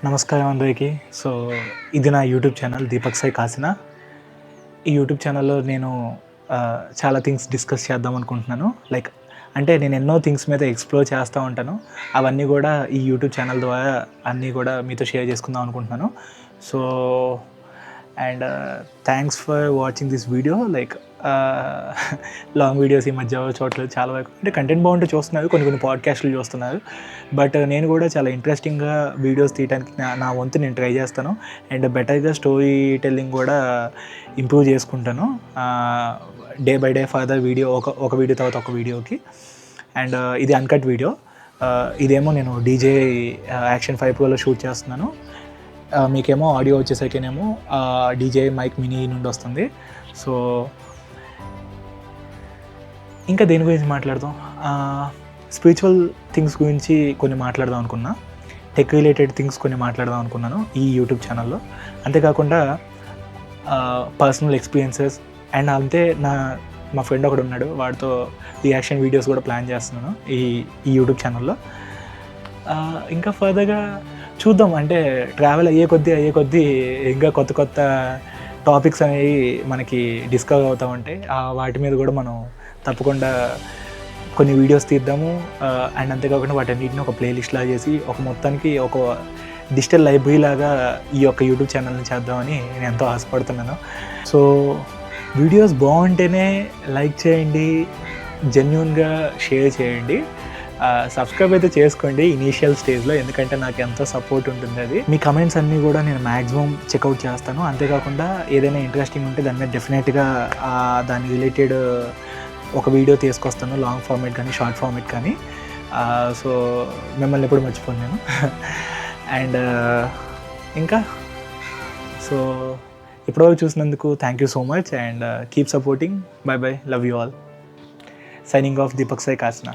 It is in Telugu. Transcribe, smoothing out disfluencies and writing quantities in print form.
నమస్కారం అందరికీ. సో, ఇది నా యూట్యూబ్ ఛానల్ 'దీపక్ సాయి కాసిన'. ఈ యూట్యూబ్ ఛానల్‌లో నేను చాలా థింగ్స్ డిస్కస్ చేద్దాం అనుకుంటున్నాను. అంటే నేను ఎన్నో థింగ్స్ మీద ఎక్స్‌ప్లోర్ చేస్తూ ఉంటాను. అవన్నీ గూడా ఈ యూట్యూబ్ ఛానల్ ద్వారా అన్నీ గూడా మీతో షేర్ చేసుకుందాం అనుకుంటున్నాను. So, and thanks for watching this video. Long videos ఈ మధ్య చూడట్లేదు చాలా వరకు. అంటే కంటెంట్ బాగుంటే చూస్తున్నారు, కొన్ని పాడ్కాస్ట్లు చూస్తున్నారు. బట్ నేను కూడా చాలా ఇంట్రెస్టింగ్గా వీడియోస్ తీయడానికి నా వంతు నేను ట్రై చేస్తాను. అండ్ బెటర్గా స్టోరీ టెల్లింగ్ కూడా ఇంప్రూవ్ చేసుకుంటాను day by day further video ఒక వీడియో తర్వాత ఒక వీడియోకి. అండ్ ఇది అన్కట్ వీడియో. ఇదేమో నేను డీజే యాక్షన్ 5 Proలో షూట్ చేస్తున్నాను. మీకేమో ఆడియో వచ్చేసరికేనేమో డీజే మైక్ మినీ నుండి వస్తుంది. సో ఇంకా దేని గురించి మాట్లాడదాం? స్పిరిచువల్ థింగ్స్ గురించి కొన్ని మాట్లాడదాం అనుకున్నా, టెక్ రిలేటెడ్ థింగ్స్ కొన్ని మాట్లాడదాం అనుకున్నాను ఈ యూట్యూబ్ ఛానల్లో. అంతేకాకుండా పర్సనల్ ఎక్స్పీరియన్సెస్ అండ్ అంతే మా ఫ్రెండ్ ఒకడు ఉన్నాడు, వాడితో రియాక్షన్ వీడియోస్ కూడా ప్లాన్ చేస్తున్నాను ఈ యూట్యూబ్ ఛానల్లో. ఇంకా ఫర్దర్గా చూద్దాం. అంటే ట్రావెల్ అయ్యే కొద్దీ ఇంకా కొత్త టాపిక్స్ అనేవి మనకి డిస్కవర్ అవుతూ ఉంటాయి. వాటి మీద కూడా మనం తప్పకుండా కొన్ని వీడియోస్ తీద్దాము. అండ్ అంతేకాకుండా వాటన్నిటిని ఒక ప్లేలిస్ట్ లాగా చేసి మొత్తానికి ఒక డిజిటల్ లైబ్రరీ లాగా ఈ యొక్క యూట్యూబ్ ఛానల్ని చేద్దామని నేను ఎంతో ఆశపడుతున్నాను. సో వీడియోస్ బాగుంటేనే లైక్ చేయండి, జెన్యూన్గా షేర్ చేయండి, సబ్స్క్రైబ్ అయితే చేసుకోండి ఇనీషియల్ స్టేజ్లో, ఎందుకంటే నాకు ఎంతో సపోర్ట్ ఉంటుంది అది. మీ కమెంట్స్ అన్నీ కూడా నేను మ్యాక్సిమం చెక్అవుట్ చేస్తాను. అంతేకాకుండా ఏదైనా ఇంట్రెస్టింగ్ ఉంటే దాని మీద డెఫినెట్గా దాని రిలేటెడ్ ఒక వీడియో తీసుకొస్తాను, లాంగ్ ఫార్మేట్ కానీ షార్ట్ ఫార్మేట్ కానీ. సో మిమ్మల్ని ఎప్పుడు మర్చిపోను నేను. అండ్ ఇంకా సో ఇప్పటివరకు చూసినందుకు thank you so much and keep supporting. By by, love you all. Signing off Deepak Sai కాసిన.